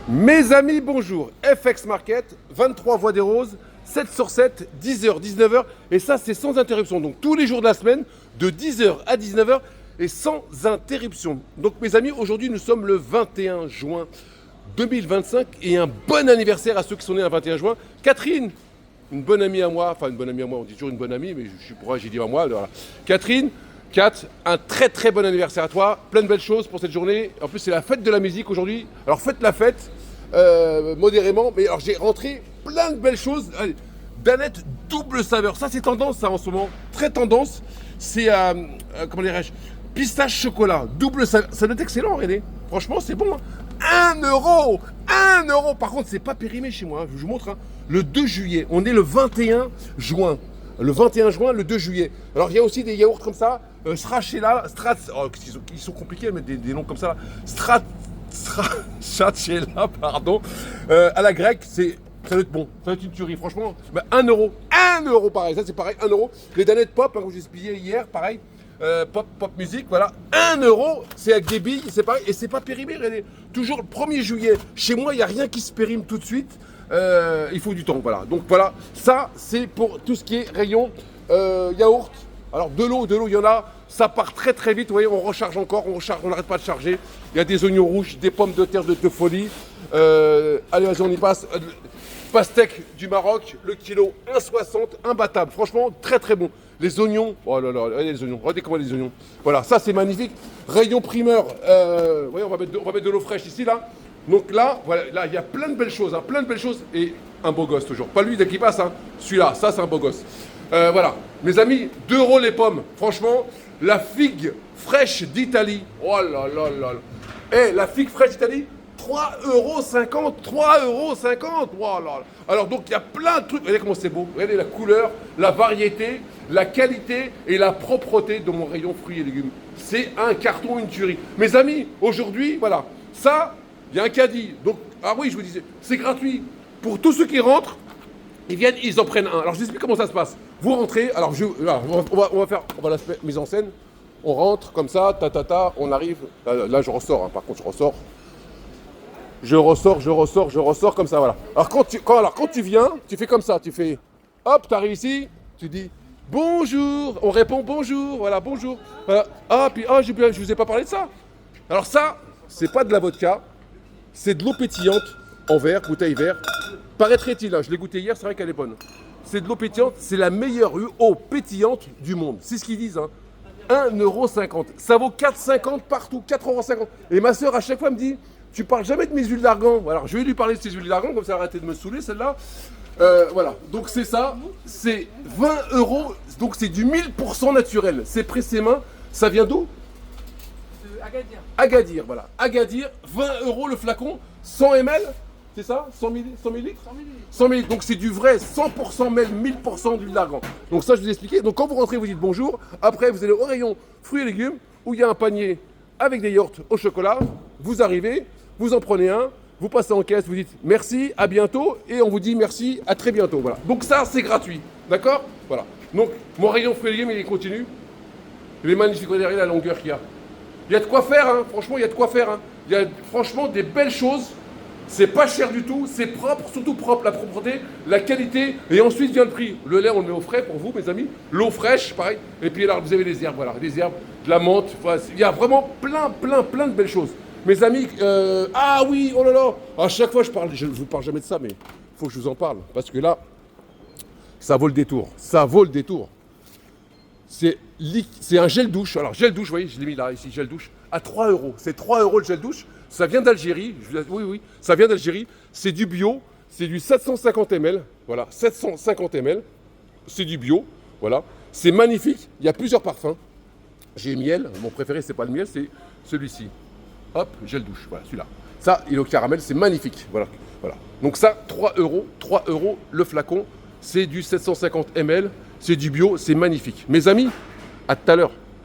Mes amis, bonjour. FX Market, 23 Voie des Roses, 7 sur 7, 10h, 19h. Et ça, c'est sans interruption. Donc, tous les jours de la semaine, de 10h à 19h et sans interruption. Donc, mes amis, aujourd'hui, nous sommes le 21 juin 2025 et un bon anniversaire à ceux qui sont nés le 21 juin. Catherine, une bonne amie à moi, enfin, une bonne amie à moi, on dit toujours une bonne amie, mais je suis pourquoi j'ai dit à moi. Voilà. Catherine, Kat, un très très bon anniversaire à toi, plein de belles choses pour cette journée. En plus, c'est la fête de la musique aujourd'hui. Alors faites la fête modérément, mais alors j'ai rentré plein de belles choses. Allez, Danette double saveur, ça c'est tendance ça en ce moment, très tendance. C'est comment dirais-je, pistache chocolat, double saveur. Ça doit être excellent, René. Franchement, c'est bon. Hein. 1 euro, 1 euro. Par contre, c'est pas périmé chez moi. Hein. Je vous montre. Hein. Le 2 juillet, on est le 21 juin. Le 21 juin, le 2 juillet. Alors, il y a aussi des yaourts comme ça. Stracciatella, ils sont compliqués à mettre des noms comme ça. Là. Stracciatella, pardon. À la grecque, ça doit être bon. Ça doit être une tuerie, franchement. Bah, 1 euro. 1 euro, pareil. Ça, c'est pareil, 1 euro. Les danettes pop, hein, que j'ai expliqué hier, pareil. Pop musique, voilà. 1 euro, c'est avec des billes, c'est pareil. Et c'est pas périmé, René. Toujours le 1er juillet. Chez moi, il n'y a rien qui se périme tout de suite. Il faut du temps, voilà. Donc voilà, ça c'est pour tout ce qui est rayon yaourt. Alors de l'eau, il y en a, ça part très très vite. Vous voyez, on recharge encore, on n'arrête pas de charger. Il y a des oignons rouges, des pommes de terre de folie. Allez, vas-y, on y passe. Pastèque du Maroc, le kilo 1,60, imbattable. Franchement, très très bon. Les oignons, oh là là, regardez les oignons, regardez comment les oignons. Voilà, ça c'est magnifique. Rayon primeur, vous voyez, on va mettre de l'eau fraîche ici là. Donc là, voilà, là, il y a plein de belles choses, hein, plein de belles choses et un beau gosse toujours. Pas lui dès qu'il passe, hein, celui-là, ça c'est un beau gosse. Voilà, mes amis, 2 euros les pommes. Franchement, la figue fraîche d'Italie. Oh là là là là. Eh, la figue fraîche d'Italie, 3,50 €, 3,50 €. Oh là là. Alors donc il y a plein de trucs. Regardez comment c'est beau. Regardez la couleur, la variété, la qualité et la propreté de mon rayon fruits et légumes. C'est un carton, une tuerie. Mes amis, aujourd'hui, voilà, ça. Il y a un caddie, donc, ah oui, je vous disais, c'est gratuit. Pour tous ceux qui rentrent, ils viennent, ils en prennent un. Alors, je vous explique comment ça se passe. Vous rentrez, alors, là, on va la mise en scène. On rentre comme ça, on arrive. Là, je ressors, hein, par contre, je ressors. Je ressors comme ça, voilà. Alors, quand tu viens, tu fais comme ça, tu fais, hop, tu arrives ici, tu dis, bonjour, on répond bonjour, voilà, bonjour. Voilà. Ah, puis, je vous ai pas parlé de ça. Alors ça, c'est pas de la vodka. C'est de l'eau pétillante en verre, bouteille verre. Paraîtrait-il, hein, je l'ai goûté hier, c'est vrai qu'elle est bonne. C'est de l'eau pétillante, c'est la meilleure eau pétillante du monde. C'est ce qu'ils disent. Hein. 1,50 €. Ça vaut 4,50 € partout, 4,50 €. Et ma soeur, à chaque fois, me dit, tu parles jamais de mes huiles d'argan. Alors, je vais lui parler de ces huiles d'argan, comme ça, arrêtez de me saouler, celle-là. Voilà, donc c'est ça. C'est 20 €. Donc, c'est du 1000% naturel. C'est près ses mains. Ça vient d'où ? Agadir. Agadir, voilà. Agadir, 20 € le flacon, 100 ml, c'est ça 100 ml 100 ml 100 ml, donc c'est du vrai 100% ml, 1000% d'huile d'argan. Donc ça, je vous ai expliqué. Donc quand vous rentrez, vous dites bonjour. Après, vous allez au rayon fruits et légumes, où il y a un panier avec des yaourts au chocolat. Vous arrivez, vous en prenez un, vous passez en caisse, vous dites merci, à bientôt, et on vous dit merci, à très bientôt. Voilà. Donc ça, c'est gratuit. D'accord. Voilà. Donc, mon rayon fruits et légumes, il continue. Il est magnifique, regardez la longueur qu'il y a. Il y a de quoi faire, hein. Franchement, il y a de quoi faire. Hein. Il y a franchement des belles choses. C'est pas cher du tout, c'est propre, surtout propre, la propreté, la qualité, et ensuite vient le prix. Le lait, on le met au frais pour vous, mes amis. L'eau fraîche, pareil. Et puis là, vous avez les herbes, voilà, les herbes, de la menthe. Voilà. Il y a vraiment plein de belles choses. Mes amis, ah oui, oh là là. À chaque fois, je ne vous parle jamais de ça, mais il faut que je vous en parle. Parce que là, ça vaut le détour. Ça vaut le détour. C'est un gel douche. Alors, gel douche, vous voyez, je l'ai mis là, ici, gel douche, à 3 €. C'est 3 € le gel douche. Ça vient d'Algérie. Oui, ça vient d'Algérie. C'est du bio. C'est du 750 ml. Voilà, 750 ml. C'est du bio. Voilà. C'est magnifique. Il y a plusieurs parfums. J'ai miel. Mon préféré, c'est pas le miel, c'est celui-ci. Hop, gel douche. Voilà, celui-là. Ça, il est au caramel. C'est magnifique. Voilà. Donc, ça, 3 €. 3 € le flacon. C'est du 750 ml. C'est du bio. C'est magnifique. Mes amis, à tout à l'heure.